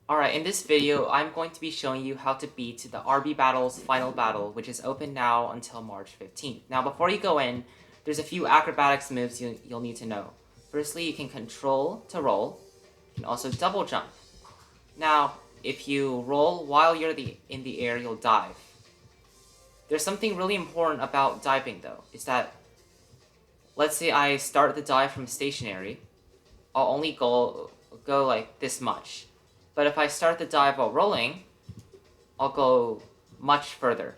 Alright, in this video, I'm going to be showing you how to beat the RB Battles Final Battle, which is open now until March 15th. Now, before you go in, there's a few acrobatics moves you'll need to know. Firstly, you can control to roll. You can also double jump. Now, if you roll while you're in the air, you'll dive. There's something really important about diving, though. Is that, let's say I start the dive from stationary, I'll only go like this much. But if I start the dive while rolling, I'll go much further.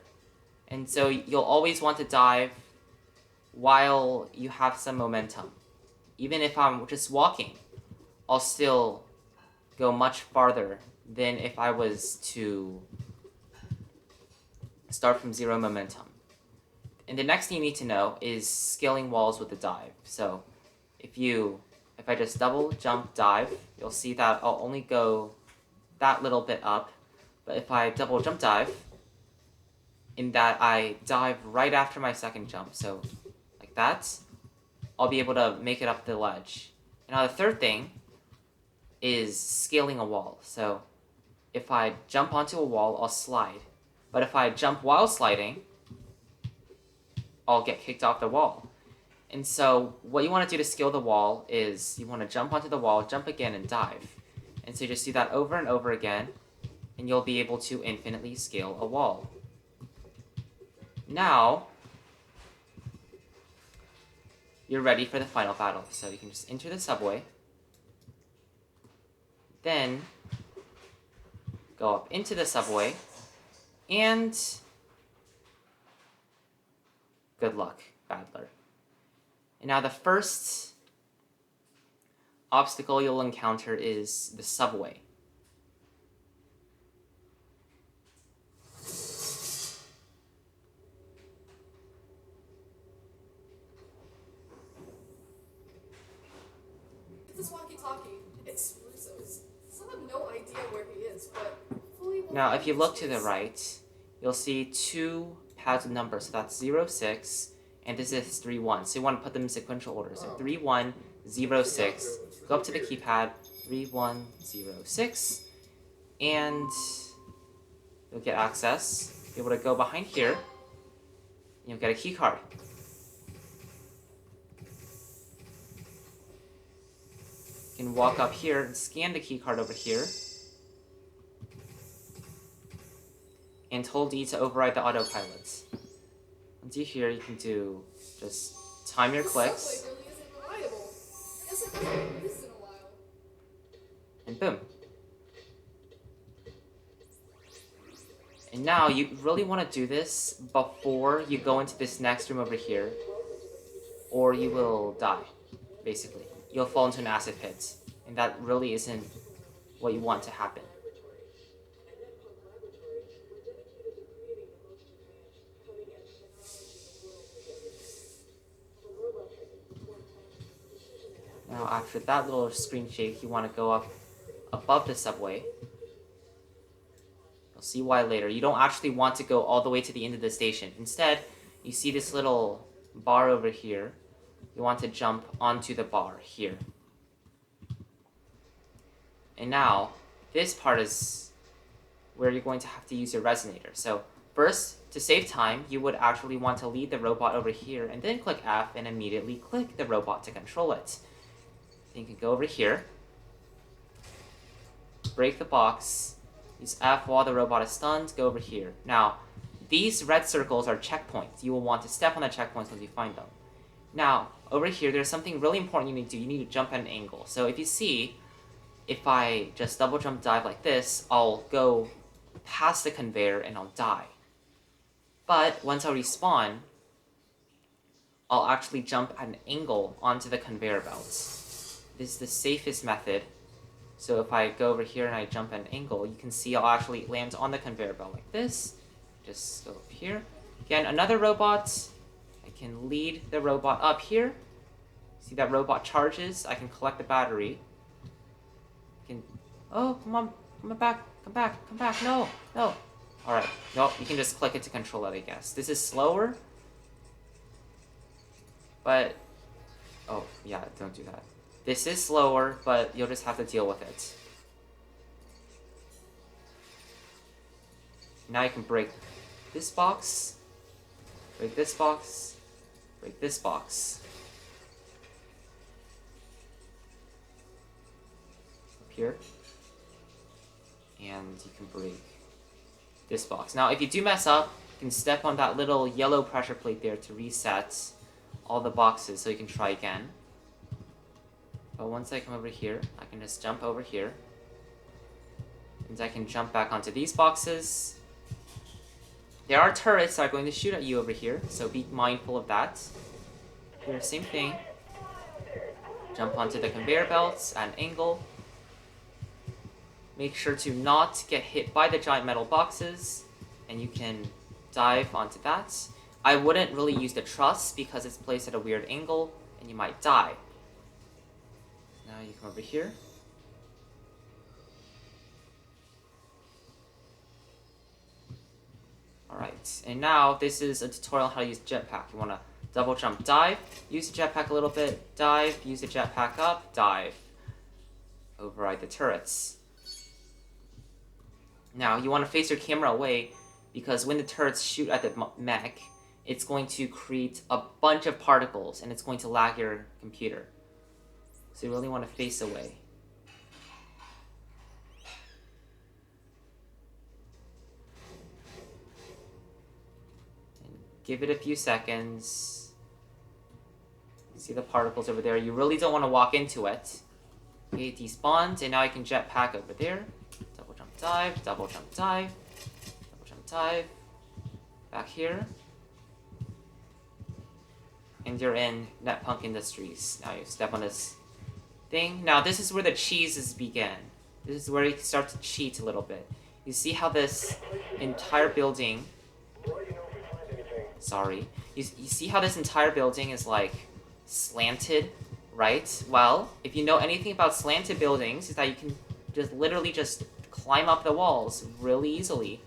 And so you'll always want to dive while you have some momentum. Even if I'm just walking, I'll still go much farther than if I was to start from zero momentum. And the next thing you need to know is scaling walls with the dive. So if I just double jump dive, you'll see that I'll only go that little bit up. But if I double jump dive, in that I dive right after my second jump, so like that, I'll be able to make it up the ledge. And now the third thing is scaling a wall. So if I jump onto a wall, I'll slide. But if I jump while sliding, I'll get kicked off the wall. And so what you want to do to scale the wall is you want to jump onto the wall, jump again, and dive. And so you just do that over and over again, and you'll be able to infinitely scale a wall. Now, you're ready for the final battle. So you can just enter the subway, then go up into the subway, and good luck, Battler. And now the first obstacle you'll encounter is the subway. This walkie-talkie, exclusives. Still have no idea where he is, but hopefully we'll Now, if you find look his to the face. right, you'll see two pads of numbers. So that's 0, 6, and this is 3, 1. So you want to put them in sequential order. So 3, 1, 0, 6. Go up to the keypad, 3, 1, 0, 6, and you'll get access. Be able to go behind here, and you'll get a key card. You can walk up here and scan the key card over here, and hold D to override the autopilots. Once you're here, you can do just time your This clicks, subway really isn't reliable. I guess it hasn't been used in a while. and boom. And now you really want to do this before you go into this next room over here, or you will die, basically. You'll fall into an acid pit, and that really isn't what you want to happen. Now after that little screen shake, you want to go up above the subway. You'll see why later. You don't actually want to go all the way to the end of the station. Instead, you see this little bar over here. You want to jump onto the bar here. And now, this part is where you're going to have to use your resonator. So first, to save time, you would actually want to lead the robot over here and then click F and immediately click the robot to control it. Then you can go over here, break the box, use F while the robot is stunned, go over here. Now, these red circles are checkpoints. You will want to step on the checkpoints until you find them. Now, over here, there's something really important you need to do. You need to jump at an angle. So if you see, if I just double jump dive like this, I'll go past the conveyor and I'll die. But once I respawn, I'll actually jump at an angle onto the conveyor belt. This is the safest method. So if I go over here and I jump at an angle, you can see I'll actually land on the conveyor belt like this. Just go up here. Again, another robot. I can lead the robot up here. See that robot charges. I can collect the battery. Oh, come on, come back, no. Alright, no, you can just click it to control it, I guess. This is slower, but, oh, yeah, don't do that. This is slower, but you'll just have to deal with it. Now you can break this box, break this box, break this box. Up here. And you can break this box. Now, if you do mess up, you can step on that little yellow pressure plate there to reset all the boxes so you can try again. But once I come over here, I can just jump over here. And I can jump back onto these boxes. There are turrets that are going to shoot at you over here, so be mindful of that. Here, same thing. Jump onto the conveyor belts at an angle. Make sure to not get hit by the giant metal boxes, and you can dive onto that. I wouldn't really use the truss because it's placed at a weird angle, and you might die. Now you come over here. Alright, and now this is a tutorial on how to use jetpack. You want to double jump, dive, use the jetpack a little bit, dive, use the jetpack up, dive. Override the turrets. Now, you want to face your camera away, because when the turrets shoot at the mech, it's going to create a bunch of particles, and it's going to lag your computer. So you really want to face away. And give it a few seconds. You see the particles over there. You really don't want to walk into it. Okay, it despawns, and now I can jetpack over there. Double jump dive, double jump dive, double jump dive. Back here. And you're in Netpunk Industries. Now you step on this thing. Now this is where the cheeses begin. This is where you start to cheat a little bit. You see how this entire building... Sorry. You see how this entire building is like slanted, right? Well, if you know anything about slanted buildings, is that you can just literally just climb up the walls really easily.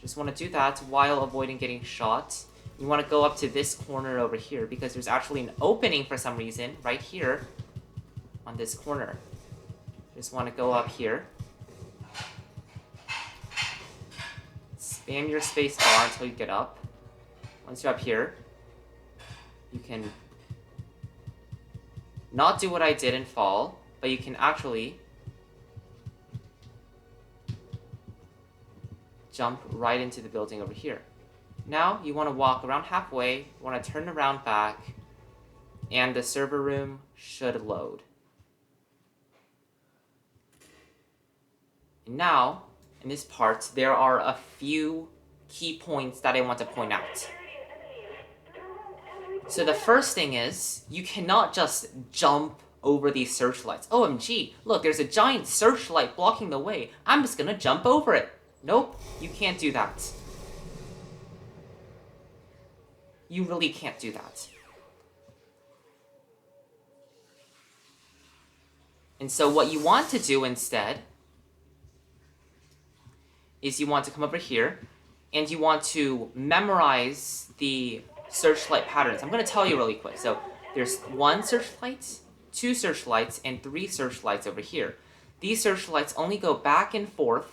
Just want to do that while avoiding getting shot. You want to go up to this corner over here because there's actually an opening for some reason right here on this corner. Just want to go up here. Spam your space bar until you get up. Once you're up here, you can not do what I did and fall, but you can actually jump right into the building over here. Now, you want to walk around halfway, you want to turn around back, and the server room should load. And now, in this part, there are a few key points that I want to point out. So the first thing is, you cannot just jump over these searchlights. OMG, look, there's a giant searchlight blocking the way. I'm just gonna jump over it. Nope, you can't do that. You really can't do that. And so what you want to do instead is you want to come over here and you want to memorize the searchlight patterns. I'm going to tell you really quick. So there's 1 searchlight, 2 searchlights, and 3 searchlights over here. These searchlights only go back and forth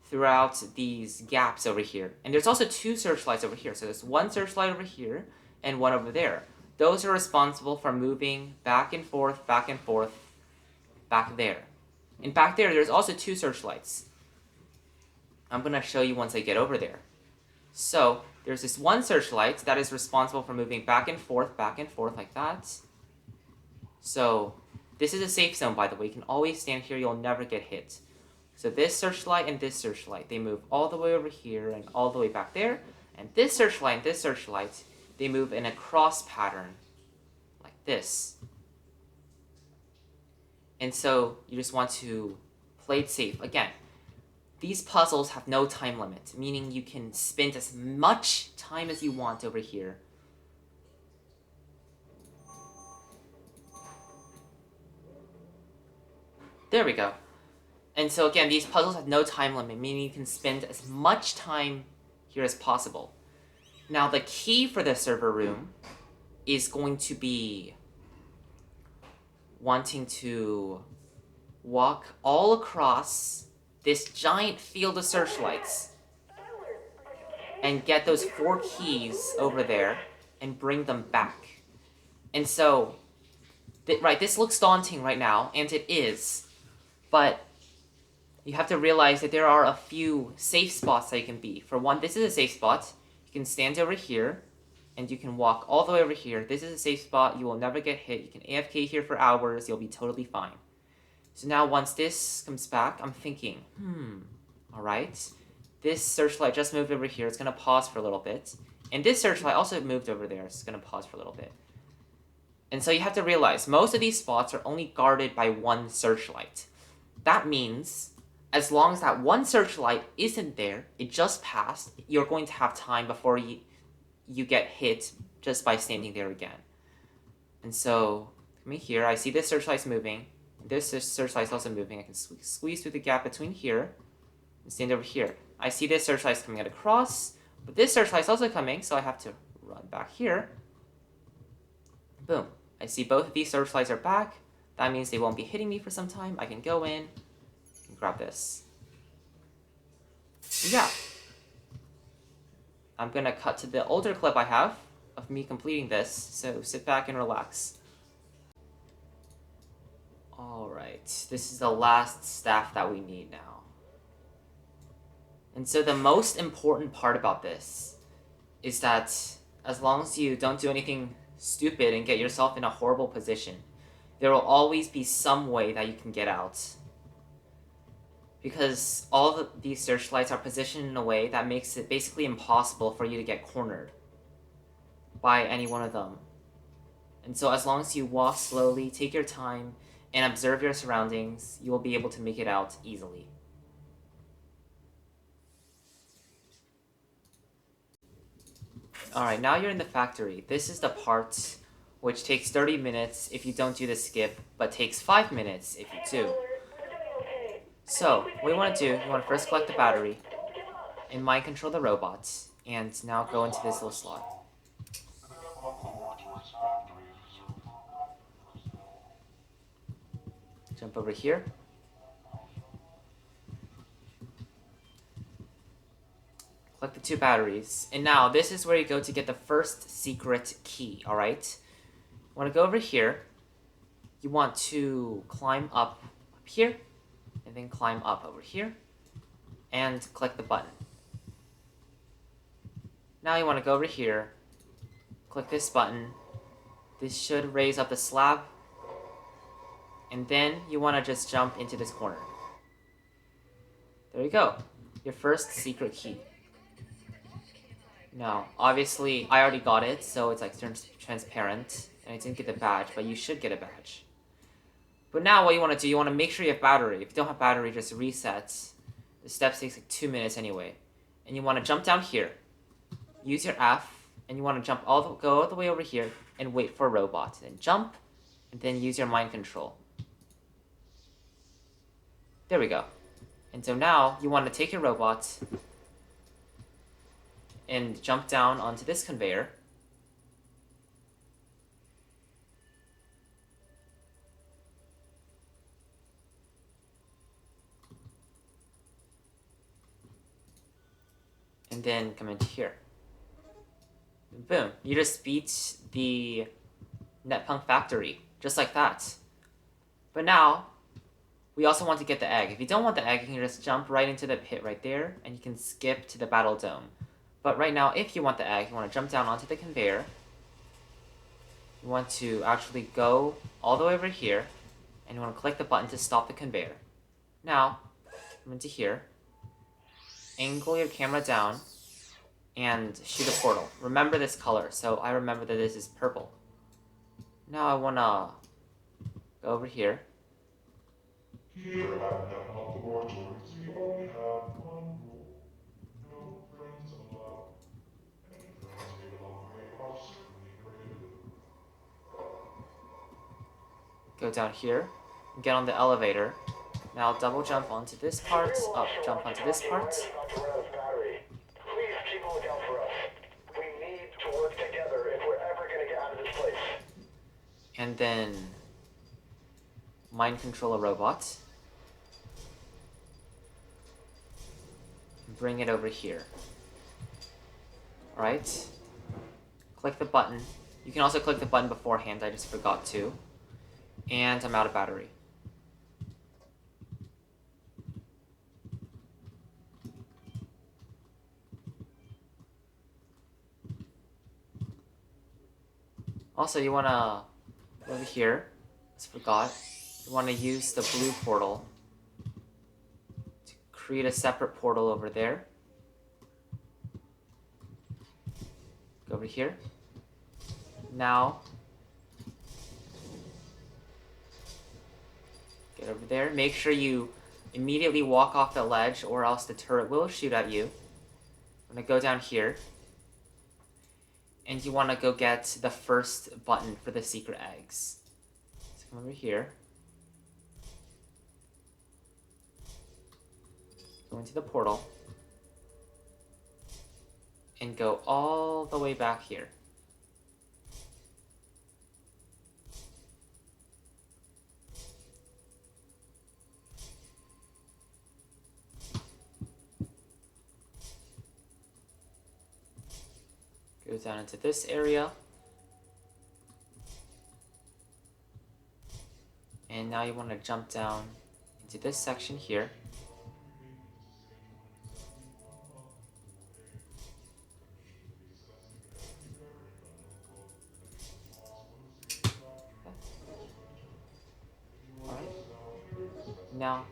throughout these gaps over here. And there's also 2 searchlights over here. So there's 1 searchlight over here and 1 over there. Those are responsible for moving back and forth, back there. And back there, there's also 2 searchlights. I'm going to show you once I get over there. So there's this 1 searchlight that is responsible for moving back and forth like that. So this is a safe zone, by the way. You can always stand here. You'll never get hit. So this searchlight and this searchlight, they move all the way over here and all the way back there. And this searchlight and this searchlight, they move in a cross pattern like this. And so you just want to play it safe. Again, these puzzles have no time limit, meaning you can spend as much time as you want over here. There we go. And so again, these puzzles have no time limit, meaning you can spend as much time here as possible. Now, the key for the server room is going to be wanting to walk all across this giant field of searchlights and get those 4 keys over there and bring them back. And so, right, this looks daunting right now, and it is, but you have to realize that there are a few safe spots that you can be. For one, this is a safe spot. You can stand over here, and you can walk all the way over here. This is a safe spot. You will never get hit. You can AFK here for hours. You'll be totally fine. So now once this comes back, I'm thinking, alright. This searchlight just moved over here. It's going to pause for a little bit. And this searchlight also moved over there. It's going to pause for a little bit. And so you have to realize, most of these spots are only guarded by one searchlight. That means, as long as that one searchlight isn't there, it just passed, you're going to have time before you get hit just by standing there again. And so, coming here, I see this searchlight's moving. This searchlight's also moving. I can squeeze through the gap between here and stand over here. I see this searchlight's coming out across, but this searchlight's also coming, so I have to run back here. Boom. I see both of these searchlights are back. That means they won't be hitting me for some time. I can go in and grab this. Yeah. I'm gonna cut to the older clip I have of me completing this, so sit back and relax. Alright, this is the last staff that we need now. And so the most important part about this is that as long as you don't do anything stupid and get yourself in a horrible position, there will always be some way that you can get out. Because all of these searchlights are positioned in a way that makes it basically impossible for you to get cornered by any one of them. And so as long as you walk slowly, take your time, and observe your surroundings, you will be able to make it out easily. Alright, now you're in the factory. This is the part which takes 30 minutes if you don't do the skip, but takes 5 minutes if you do. So, what you want to do, you want to first collect the battery, and mind control the robots, and now go into this little slot. Jump over here. Collect the 2 batteries. And now, this is where you go to get the first secret key, alright? You want to go over here. You want to climb up here, and then climb up over here, and click the button. Now you want to go over here, click this button. This should raise up the slab, and then you want to just jump into this corner. There you go, your first secret key. Now, obviously, I already got it, so it's like transparent, and I didn't get the badge, but you should get a badge. But now what you want to do, you want to make sure you have battery. If you don't have battery, just reset. The steps takes like 2 minutes anyway. And you want to jump down here. Use your F, and you want to go all the way over here and wait for a robot. Then jump, and then use your mind control. There we go. And so now you want to take your robot and jump down onto this conveyor. And then come into here. Boom. You just beat the Netpunk Factory, just like that. But now, we also want to get the egg. If you don't want the egg, you can just jump right into the pit right there, and you can skip to the battle dome. But right now, if you want the egg, you want to jump down onto the conveyor. You want to actually go all the way over here, and you want to click the button to stop the conveyor. Now, come into here. Angle your camera down and shoot a portal. Remember this color, so I remember that this is purple. Now I wanna go over here. Here at Netpunk Laboratories, we only have one rule. No friends allowed. Any friends made along the way are certainly prohibited. Go down here, get on the elevator. Now double jump onto this part, up, jump onto this part. Please keep a lookout for us. We need to work together if we're ever going to get out of this place. And then mind control a robot. and bring it over here. Alright. Click the button. You can also click the button beforehand, I just forgot to. And I'm out of battery. Also, you wanna go over here. Just forgot. You wanna use the blue portal to create a separate portal over there. Go over here. Now, get over there. Make sure you immediately walk off the ledge, or else the turret will shoot at you. I'm gonna go down here. And you want to go get the first button for the secret eggs. So come over here. Go into the portal. And go all the way back here. Go down into this area. And now you want to jump down into this section here. Alright. Now,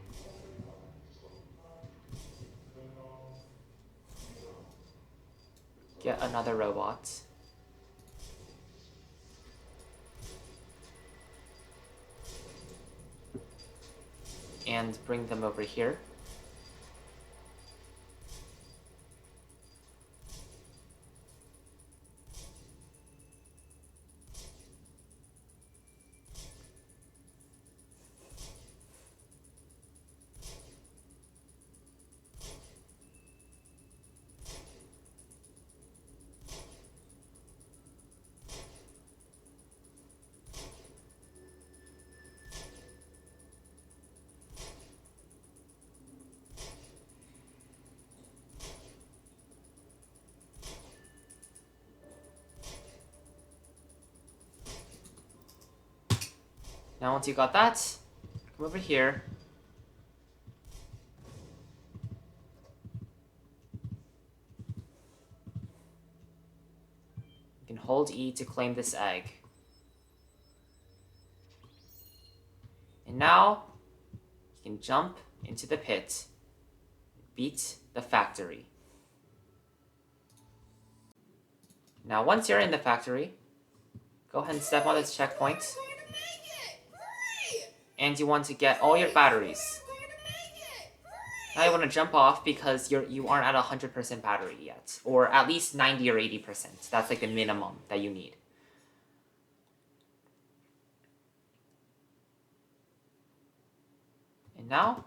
get another robot. And bring them over here. Now once you got that, come over here. You can hold E to claim this egg. And now, you can jump into the pit, beat the factory. Now once you're in the factory, go ahead and step on this checkpoint. And you want to get all your batteries. Now you want to jump off because you aren't at 100% battery yet. Or at least 90 or 80%. That's like the minimum that you need. And now,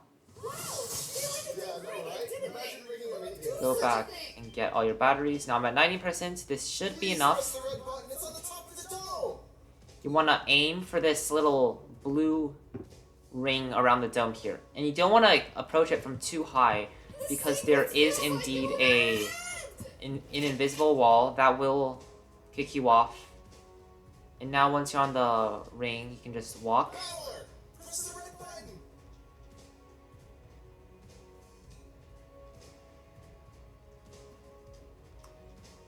go back and get all your batteries. Now I'm at 90%. This should be enough. You want to aim for this little blue ring around the dome here. And you don't want to approach it from too high because there is indeed an invisible wall that will kick you off. And now once you're on the ring, you can just walk.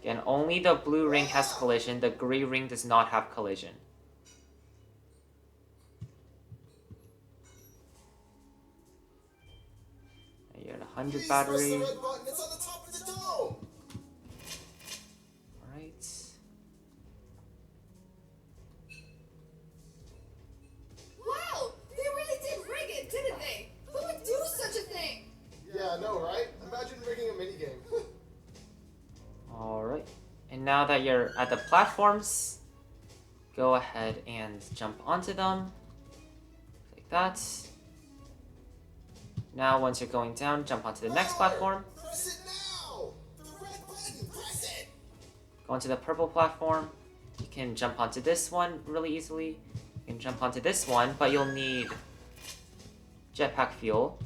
Again, only the blue ring has collision. The gray ring does not have collision. You're at 100 battery. Alright. Wow! They really did rig it, didn't they? Who would do such a thing? Yeah, I know, right? Imagine rigging a minigame. Alright. And now that you're at the platforms, go ahead and jump onto them. Like that. Now, once you're going down, jump onto the next platform. Press it now! The red button, press it! Go onto the purple platform. You can jump onto this one really easily. You can jump onto this one, but you'll need jetpack fuel.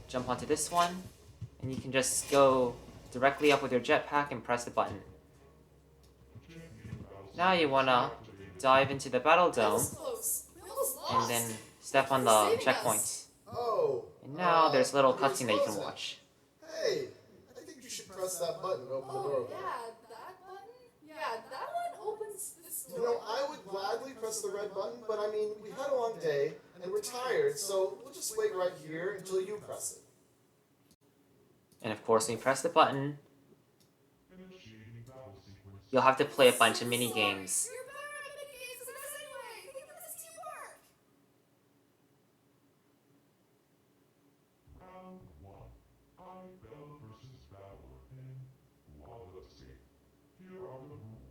Jump onto this one, And you can just go directly up with your jetpack and press the button. Now you wanna dive into the battle That dome was close. We almost lost. and then step on For the saving checkpoint. us. Oh. And now there's a little maybe cutscene that you can close it. watch. Hey, I think you should press that button to open the door. Oh, yeah, that button? Yeah, that one opens this You door. know, I would gladly press the red button, but I mean, we had a long day and we're tired, so we'll just wait right here until you press it. And of course, when you press the button, Initiating battle sequence. you'll have to play a bunch of mini games. You're better at minigames than us anyway. Think of this teamwork. Round 1. Bell versus Battler in Lava Escape. Here are the rules.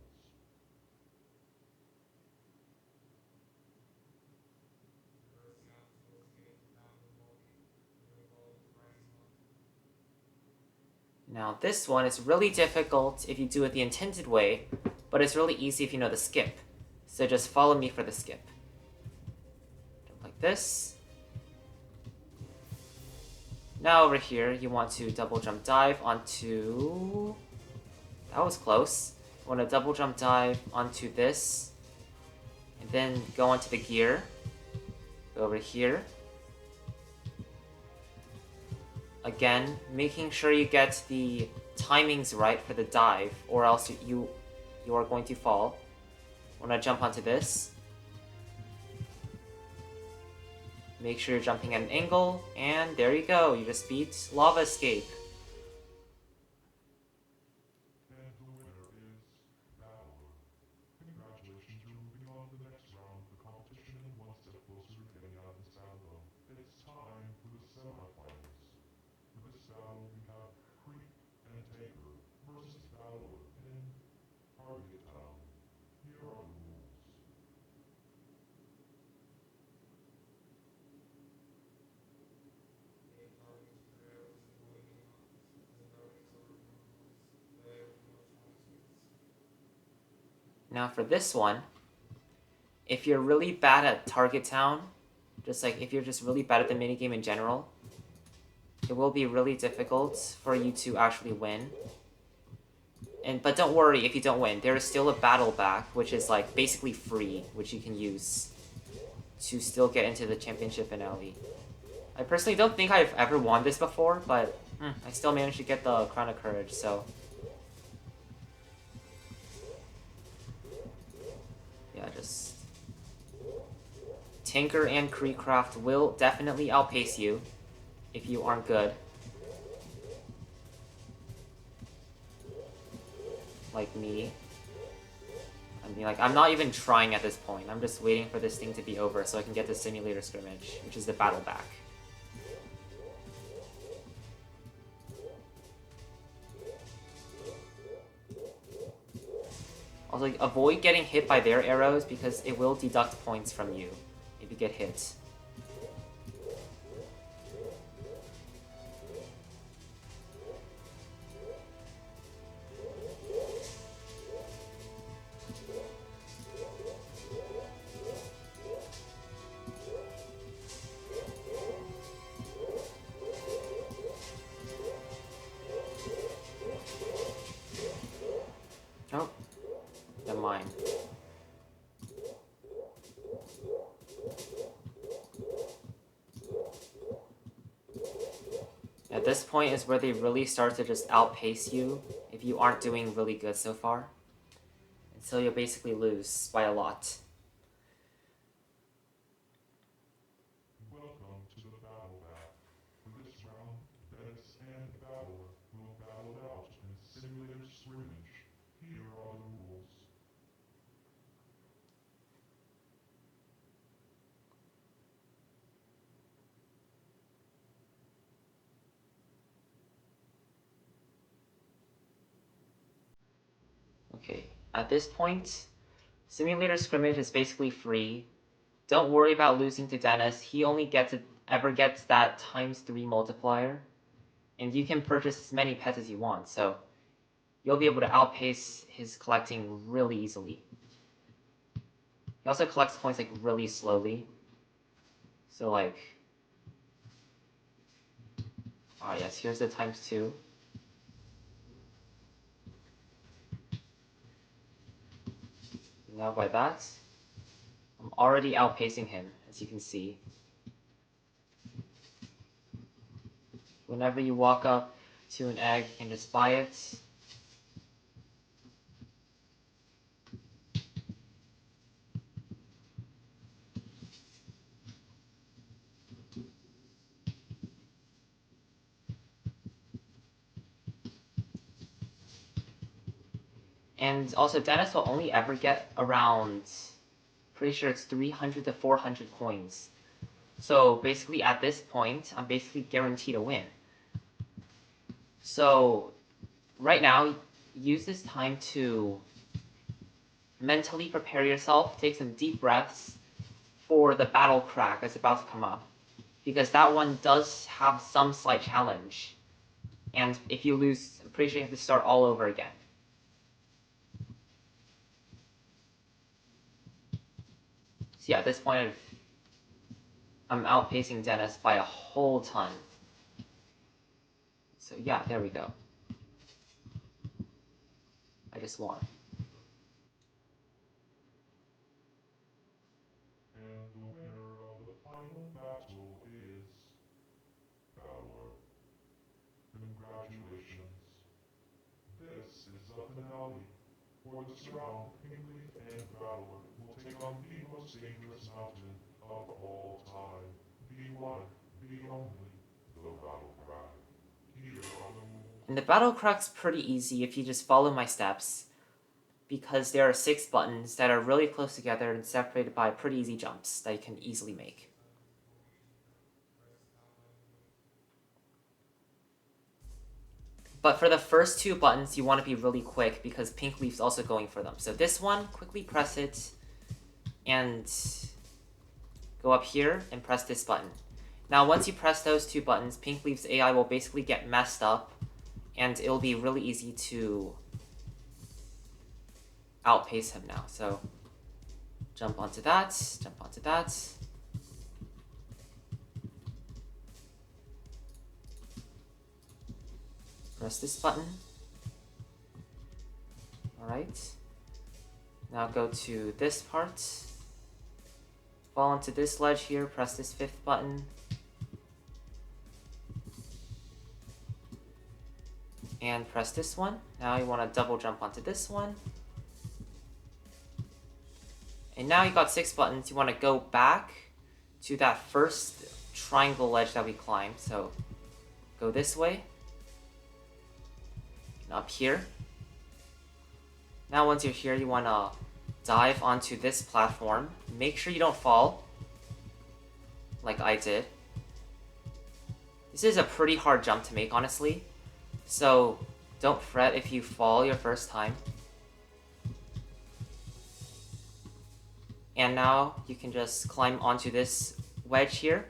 Now this one is really difficult if you do it the intended way, but it's really easy if you know the skip. So just follow me for the skip. Jump like this. Now over here, you want to double jump dive onto... That was close. You want to double jump dive onto this, and then go onto the gear. Go over here. Again, making sure you get the timings right for the dive, or else you are going to fall. Want to jump onto this. Make sure you're jumping at an angle, and there you go. You just beat Lava Escape. And the winner is Battler. Congratulations, you're moving on to the next round of the competition and one step closer to getting out of this battle. It's time for the semifinals. For this battle, we have Creep and Taker versus Battler in Target Town. Here are the rules. Now for this one, if you're really bad at Target Town, just like if you're just really bad at the minigame in general, it will be really difficult for you to actually win. But don't worry if you don't win. There is still a battle back, which is like basically free, which you can use to still get into the championship finale. I personally don't think I've ever won this before, but I still managed to get the Crown of Courage, so... Yeah, just... Tinker and Creecraft will definitely outpace you if you aren't good. Like me. I mean, like, I'm not even trying at this point. I'm just waiting for this thing to be over so I can get the simulator scrimmage, which is the battle back. Also, like, avoid getting hit by their arrows because it will deduct points from you if you get hit. Oh, never mind. At this point is where they really start to just outpace you if you aren't doing really good so far. And so you'll basically lose by a lot. Welcome to the battle back. For this round, Dennis and Battler will battle it out in a simulator scrimmage. Here are the rules. Okay, at this point, simulator scrimmage is basically free. Don't worry about losing to Dennis. He only ever gets that ×3 multiplier. And you can purchase as many pets as you want, so you'll be able to outpace his collecting really easily. He also collects points like really slowly. So like, Alright, yes, here's the ×2. Now by that, I'm already outpacing him, as you can see. Whenever you walk up to an egg, you can just buy it. And also, Dennis will only ever get around, pretty sure it's 300 to 400 coins. So basically at this point, I'm basically guaranteed a win. So right now, use this time to mentally prepare yourself, take some deep breaths for the battle crack that's about to come up. Because that one does have some slight challenge. And if you lose, I'm pretty sure you have to start all over again. So yeah, at this point, I'm outpacing Dennis by a whole ton. So yeah, there we go. I just won. And the winner of the final battle is Valor. Congratulations. This is the finale. For this round, Pinkley and Valor will take on the most dangerous mountain of all time. The one, the only, the Battle Crack. Here are the rules. And the battle crack's pretty easy if you just follow my steps, because there are 6 buttons that are really close together and separated by pretty easy jumps that you can easily make. But for the first 2 buttons, you want to be really quick because Pink Leaf's also going for them. So this one, quickly press it and go up here and press this button. Now once you press those 2 buttons, Pink Leaf's AI will basically get messed up and it'll be really easy to outpace him now. So jump onto that, jump onto that. Press this button. Alright. Now go to this part. Fall onto this ledge here, press this 5th button. And press this one. Now you want to double jump onto this one. And now you got 6 buttons. You want to go back to that first triangle ledge that we climbed. So go this way. And up here. Now once you're here, you want to dive onto this platform. Make sure you don't fall, like I did. This is a pretty hard jump to make, honestly. So don't fret if you fall your first time. And now you can just climb onto this wedge here,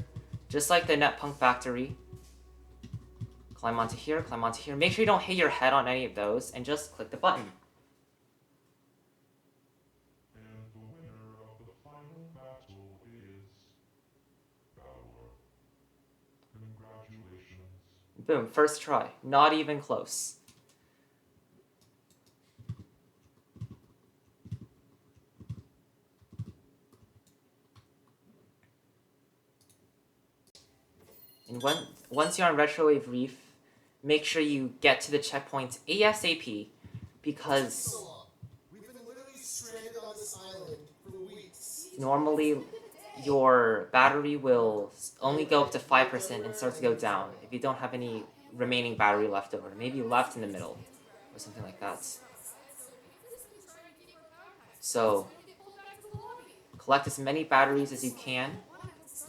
just like the Netpunk Factory. Climb onto here, climb onto here. Make sure you don't hit your head on any of those, and just click the button. And the winner of the final battle is Valor. Congratulations. Boom, first try. Not even close. And once you're on Retrowave Reef, make sure you get to the checkpoints ASAP, because So long. We've been literally stranded on this island for weeks. normally your battery will only go up to 5% and start to go down if you don't have any remaining battery left over. Maybe left in the middle or something like that. So collect as many batteries as you can.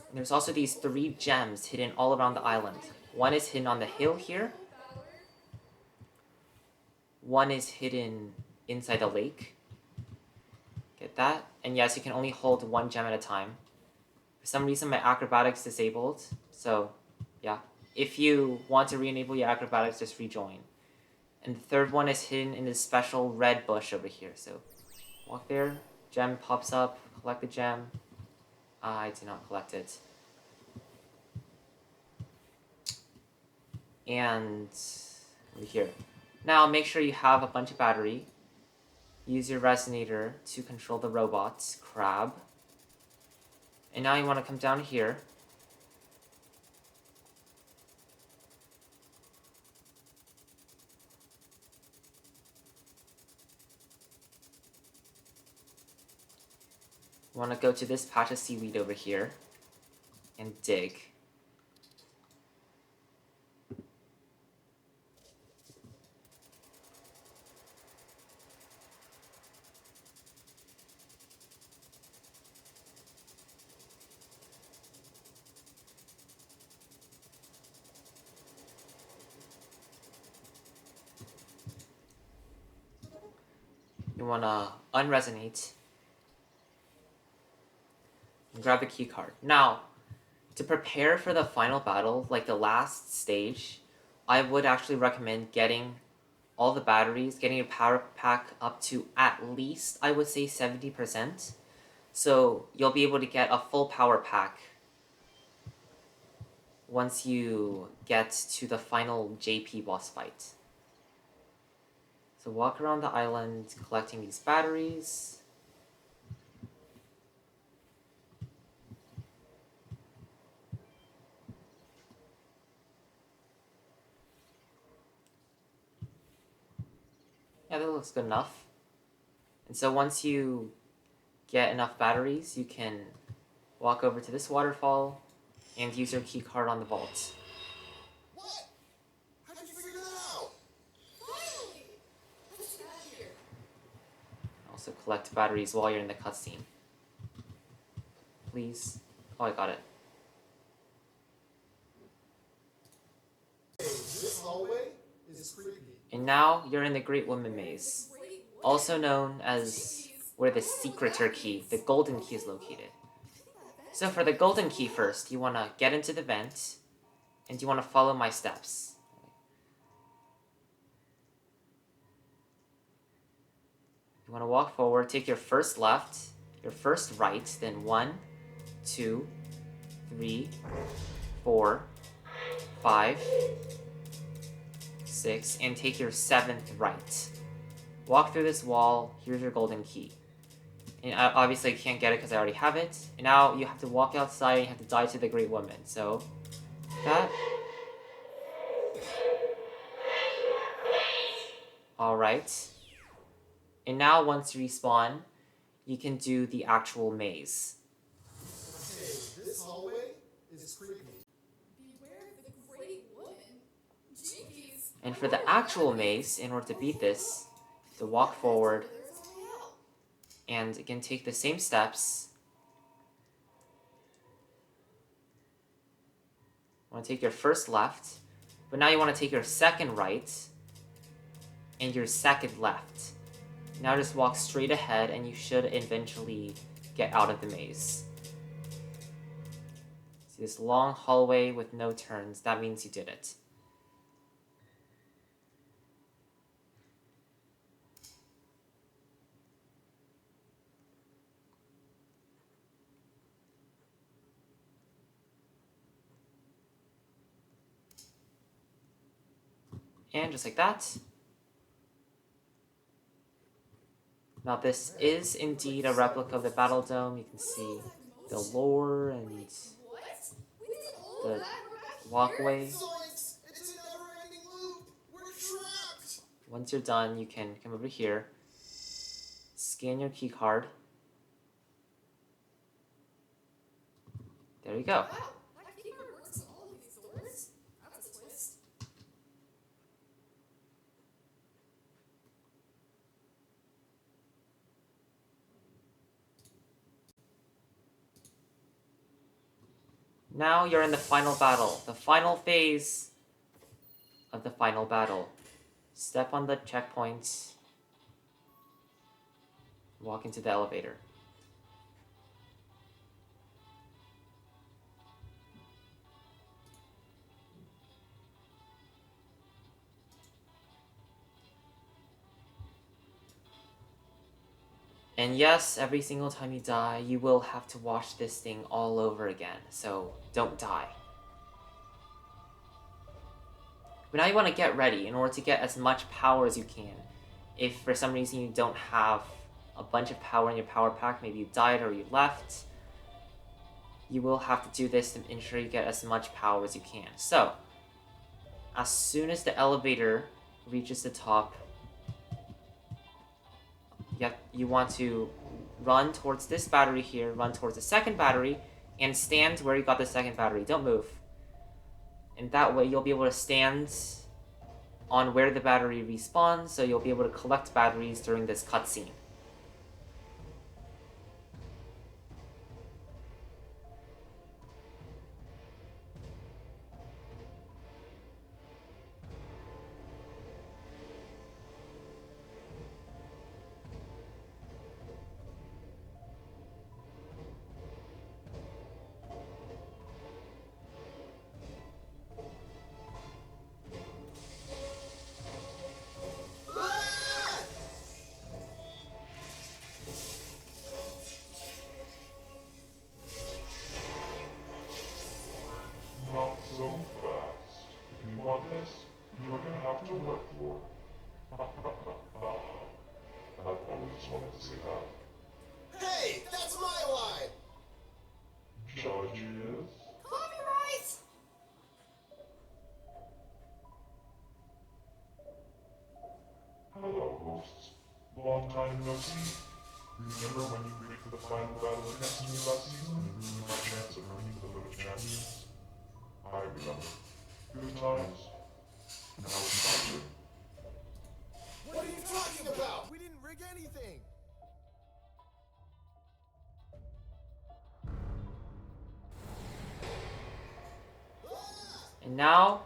And there's also these 3 gems hidden all around the island. One is hidden on the hill here. One is hidden inside the lake. Get that? And yes, you can only hold 1 gem at a time. For some reason, my acrobatics disabled. So, yeah. If you want to re-enable your acrobatics, just rejoin. And the third one is hidden in this special red bush over here. So, walk there. Gem pops up. Collect the gem. I did not collect it. and over here. Now make sure you have a bunch of battery. Use your resonator to control the robot, Crab. And now you want to come down here. You want to go to this patch of seaweed over here and dig. You want to unresonate and grab the key card. Now, to prepare for the final battle, like the last stage, I would actually recommend getting all the batteries, getting your power pack up to at least, I would say, 70%. So you'll be able to get a full power pack once you get to the final JP boss fight. So walk around the island collecting these batteries. Yeah, that looks good enough. And so once you get enough batteries, you can walk over to this waterfall and use your key card on the vault. What? How'd you figure that out? Finally! Let's get out of here. Also collect batteries while you're in the cutscene. Please. Oh, I got it. Hey, this hallway is creepy. And now you're in the Great Woman Maze, Great. also known as where the secret key, the golden key, is located. So for the golden key first, you want to get into the vent, and you want to follow my steps. You want to walk forward, take your first left, your first right, then 1, 2, 3, 4, 5, 6, and take your 7th right. Walk through this wall, here's your golden key. And obviously I can't get it because I already have it. And now you have to walk outside and you have to die to the Great Woman. So, that. Alright. And now once you respawn, you can do the actual maze. Hey, this hallway is creepy. Beware of the Great Woman. Jinkies. And for the actual maze, in order to beat this, to walk forward, There's a way out. and again take the same steps. You want to take your first left, but now you want to take your second right and your second left. Now just walk straight ahead and you should eventually get out of the maze. See this long hallway with no turns, that means you did it. And just like that. Now this is indeed a replica of the Battle Dome. You can see the lore and What? We did all the that back here? walkway. Zoinks! It's a never-ending loop! We're trapped! Once you're done, you can come over here, scan your key card. There you go. Wow, that keycard works on all of these doors? That's a twist. Now you're in the final battle, the final phase of the final battle. Step on the checkpoints, walk into the elevator. And yes, every single time you die, you will have to watch this thing all over again, so don't die. But now you want to get ready in order to get as much power as you can. If for some reason you don't have a bunch of power in your power pack, maybe you died or you left, you will have to do this to ensure you get as much power as you can. So, as soon as the elevator reaches the top, you want to run towards this battery here, run towards the second battery, and stand where you got the second battery. Don't move. And that way you'll be able to stand on where the battery respawns, so you'll be able to collect batteries during this cutscene. Not so fast. If you want this, you're gonna have to work for it. I've always wanted to say that. Hey, that's my line! Judge is... Copyright! Hello, hosts. Long time no see. Remember when you waited for the final battle against me last season and ruined my chance of earning the Little Champions? I remember. Good times. Now it's my turn. What are you talking about? We didn't rig anything! And now,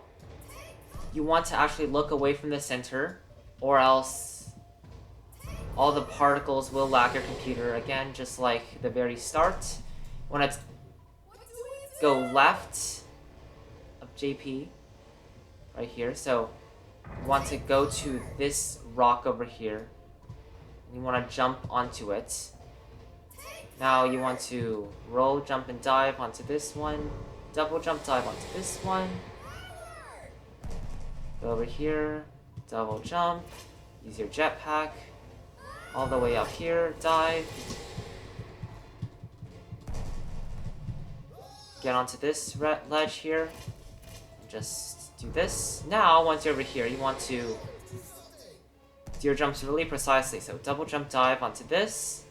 you want to actually look away from the center, or else all the particles will lag your computer again, just like the very start. When it's go left of JP, right here. So you want to go to this rock over here. And you want to jump onto it. Now you want to roll, jump, and dive onto this one. Double jump, dive onto this one. Go over here, double jump, use your jetpack, all the way up here, dive. Get onto this ledge here, and just do this. Now, once you're over here, you want to do your jumps really precisely. So double jump, dive onto this.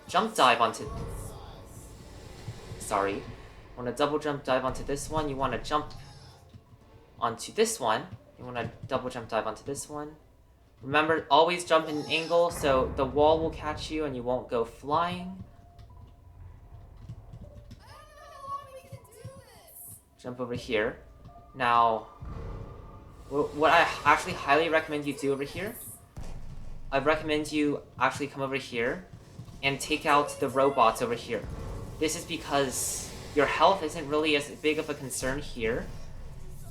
Jump, dive onto... Sorry. Want to double jump, dive onto this one. You want to jump onto this one. You want to double jump, dive onto this one. Remember, always jump in an angle so the wall will catch you and you won't go flying. Jump over here. Now, what I actually highly recommend you do over here, I recommend you actually come over here and take out the robots over here. This is because your health isn't really as big of a concern here,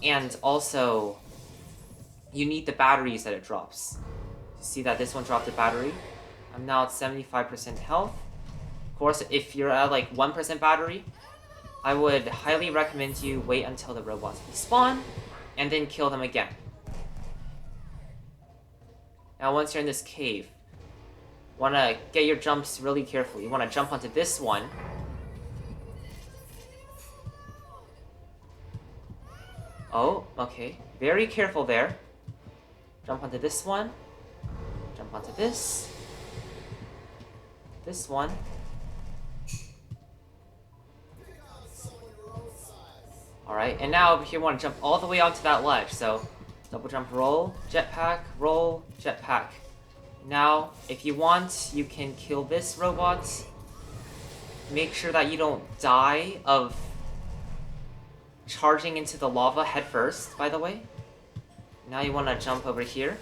and also you need the batteries that it drops. You see that this one dropped a battery. I'm now at 75% health. Of course, if you're at like 1% battery, I would highly recommend you wait until the robots respawn and then kill them again. Now once you're in this cave, want to get your jumps really carefully. You want to jump onto this one. Oh, okay. Very careful there. Jump onto this one. Jump onto this. This one. Alright, and now over here you want to jump all the way onto that ledge. So, double jump, roll, jetpack. Now, if you want, you can kill this robot. Make sure that you don't die of charging into the lava head first, by the way. Now you want to jump over here.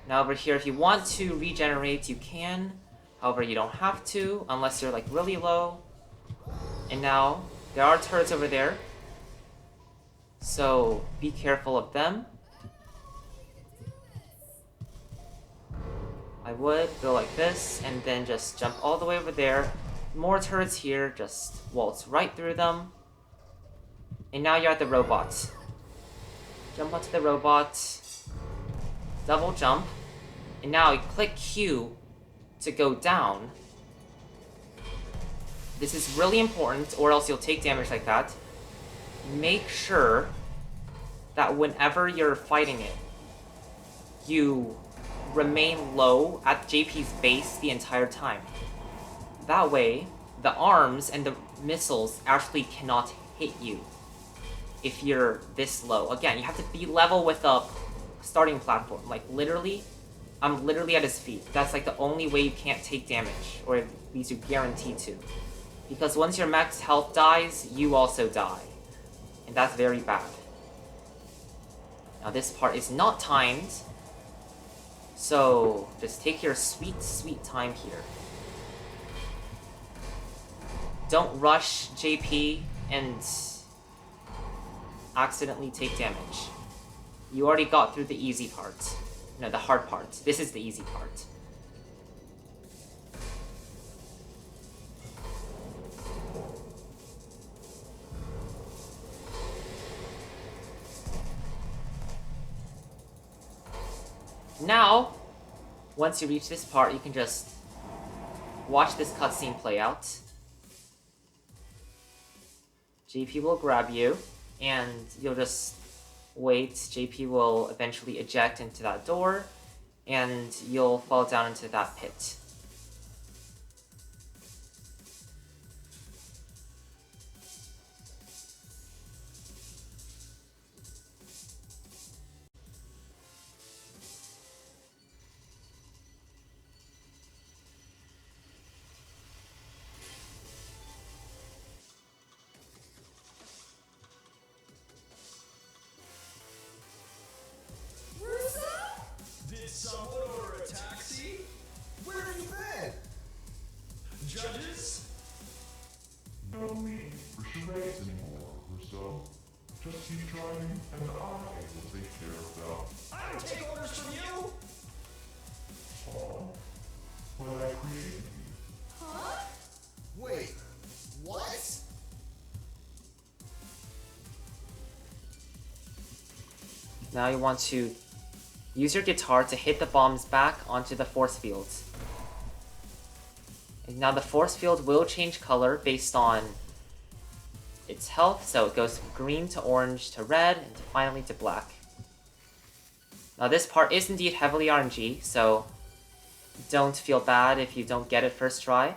Now over here, if you want to regenerate, you can. However, you don't have to, unless you're like really low. And now, there are turrets over there. So, be careful of them. I would go like this, and then just jump all the way over there. More turrets here, just waltz right through them. And now you're at the robots. Jump onto the robot. Double jump. And now you click Q to go down. This is really important, or else you'll take damage like that. Make sure that whenever you're fighting it, you remain low at JP's base the entire time. That way, the arms and the missiles actually cannot hit you if you're this low. Again, you have to be level with the starting platform. Like, literally, I'm literally at his feet. That's like the only way you can't take damage, or at least you're guaranteed to. Because once your max health dies, you also die. And that's very bad. Now this part is not timed, so just take your sweet, sweet time here. Don't rush JP and accidentally take damage. You already got through the easy part. No, the hard part. This is the easy part. Now, once you reach this part, you can just watch this cutscene play out. JP will grab you, and you'll just wait. JP will eventually eject into that door, and you'll fall down into that pit. Where's that? Did someone order a taxi? Where have you been? Judges? No need for charades anymore, Rousseau. Just keep trying, and I will take care of that. I don't take orders from you! Oh, but I created you. Huh? Wait, what? Now you want to use your guitar to hit the bombs back onto the force field. And now the force field will change color based on its health, so it goes from green to orange to red, and finally to black. Now this part is indeed heavily RNG, so don't feel bad if you don't get it first try.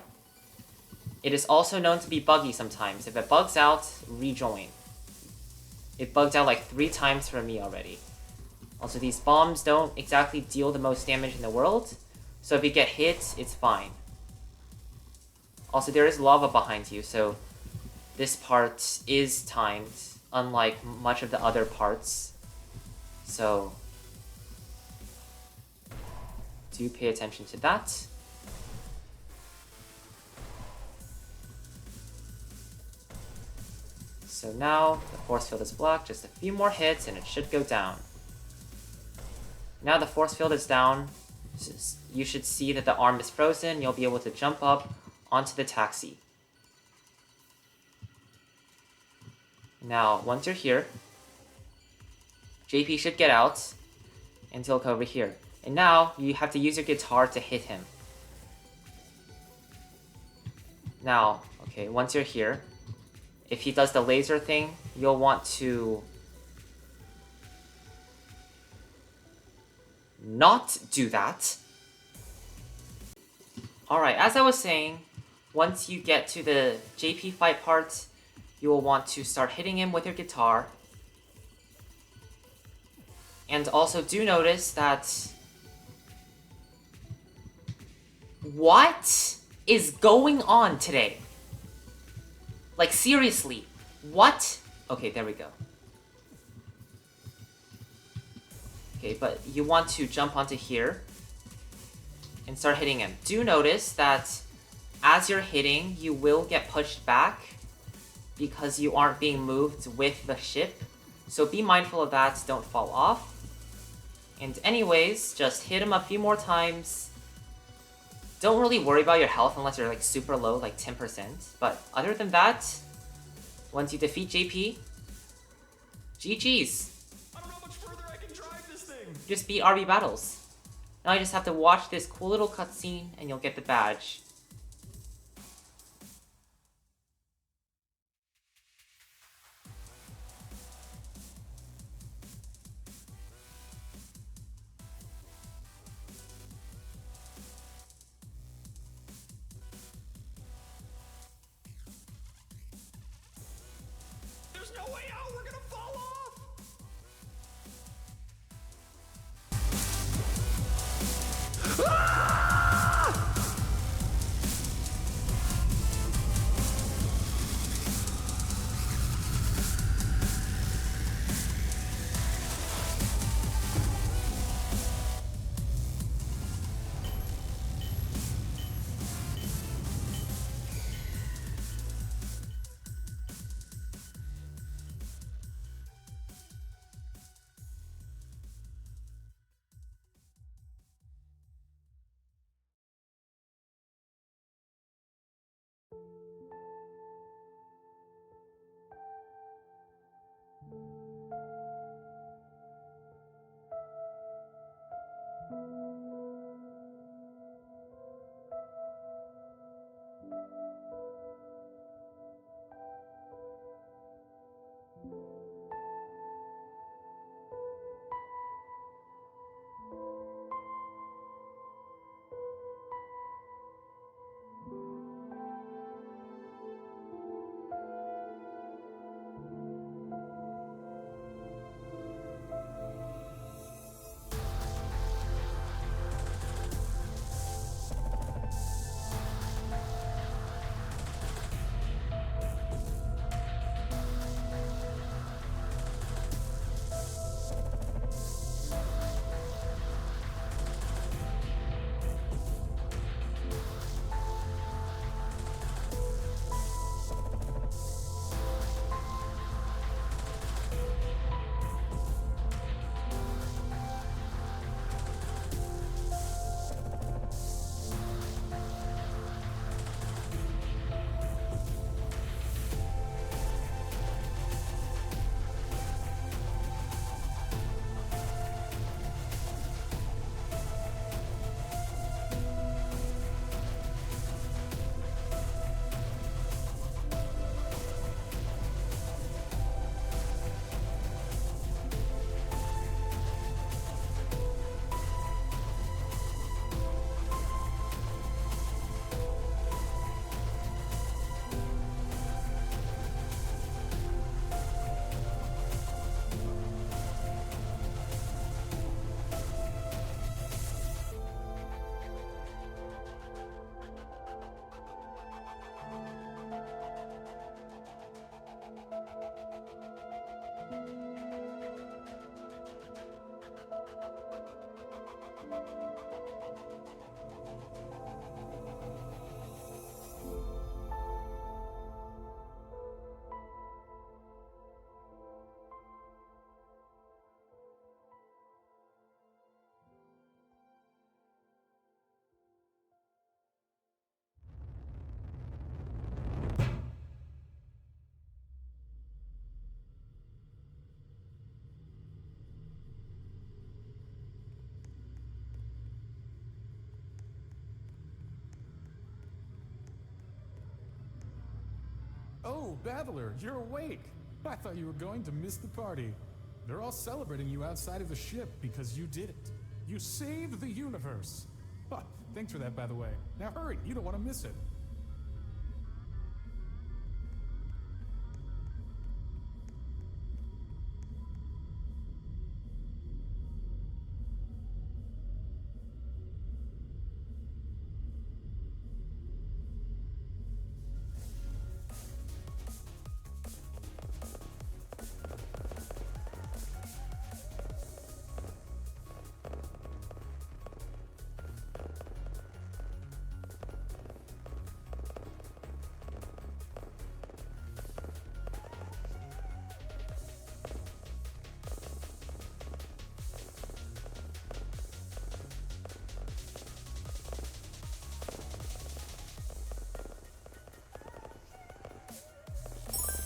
It is also known to be buggy sometimes. If it bugs out, rejoin. It bugged out like 3 times for me already. Also, these bombs don't exactly deal the most damage in the world, so if you get hit, it's fine. Also, there is lava behind you, so this part is timed, unlike much of the other parts. So do pay attention to that. So now the force field is black, just a few more hits and it should go down. Now the force field is down, you should see that the arm is frozen, you'll be able to jump up onto the taxi. Now, once you're here, JP should get out, and he'll go over here. And now, you have to use your guitar to hit him. Now, okay, once you're here, if he does the laser thing, you'll want to not do that. Alright, as I was saying, once you get to the JP fight part, you will want to start hitting him with your guitar. And also do notice that... What is going on today? Like, seriously, what? Okay, there we go. Okay, but you want to jump onto here and start hitting him. Do notice that as you're hitting, you will get pushed back because you aren't being moved with the ship. So be mindful of that, don't fall off. And anyways, just hit him a few more times. Don't really worry about your health unless you're like super low, like 10%. But other than that, once you defeat JP, GG's. I don't know much Just beat RB battles. Now you just have to watch this cool little cutscene and you'll get the badge. There's no way out. We're gonna fall off. Oh, Battler, you're awake. I thought you were going to miss the party. They're all celebrating you outside of the ship because you did it. You saved the universe. Huh, thanks for that, by the way. Now hurry, you don't want to miss it.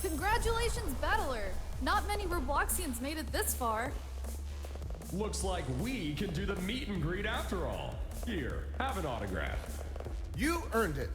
Congratulations, Battler! Not many Robloxians made it this far. Looks like we can do the meet and greet after all. Here, have an autograph. You earned it.